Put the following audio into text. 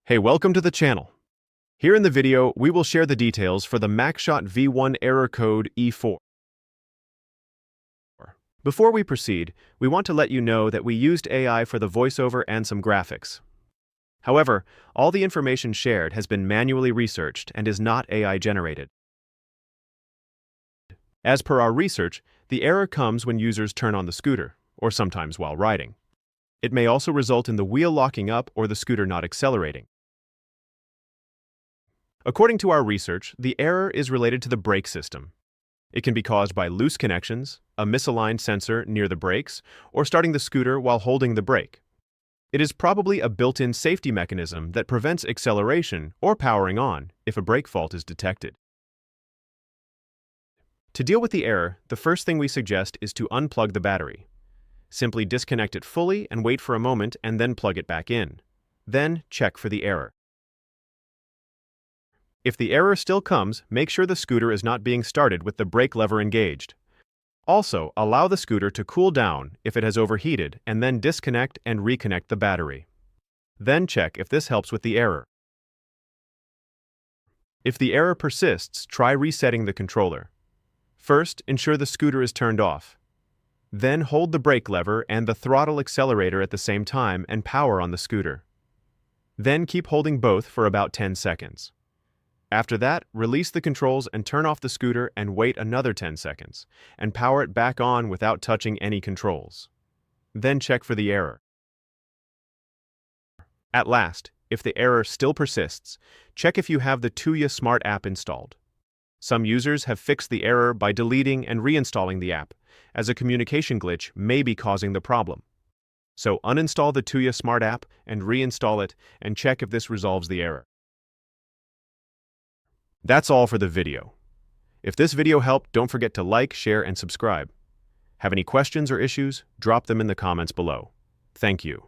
Hey, welcome to the channel. Here in the video, we will share the details for the Maxshot V1 error code E4. Before we proceed, we want to let you know that we used AI for the voiceover and some graphics. However, all the information shared has been manually researched and is not AI generated. As per our research, the error comes when users turn on the scooter, or sometimes while riding. It may also result in the wheel locking up or the scooter not accelerating. According to our research, the error is related to the brake system. It can be caused by loose connections, a misaligned sensor near the brakes, or starting the scooter while holding the brake. It is probably a built-in safety mechanism that prevents acceleration or powering on if a brake fault is detected. To deal with the error, the first thing we suggest is to unplug the battery. Simply disconnect it fully and wait for a moment and then plug it back in. Then check for the error. If the error still comes, make sure the scooter is not being started with the brake lever engaged. Also, allow the scooter to cool down if it has overheated and then disconnect and reconnect the battery. Then check if this helps with the error. If the error persists, try resetting the controller. First, ensure the scooter is turned off. Then hold the brake lever and the throttle accelerator at the same time and power on the scooter. Then keep holding both for about 10 seconds. After that, release the controls and turn off the scooter and wait another 10 seconds, and power it back on without touching any controls. Then check for the error. At last, if the error still persists, check if you have the Tuya Smart app installed. Some users have fixed the error by deleting and reinstalling the app, as a communication glitch may be causing the problem. So uninstall the Tuya Smart app and reinstall it and check if this resolves the error. That's all for the video. If this video helped, don't forget to like, share, and subscribe. Have any questions or issues? Drop them in the comments below. Thank you.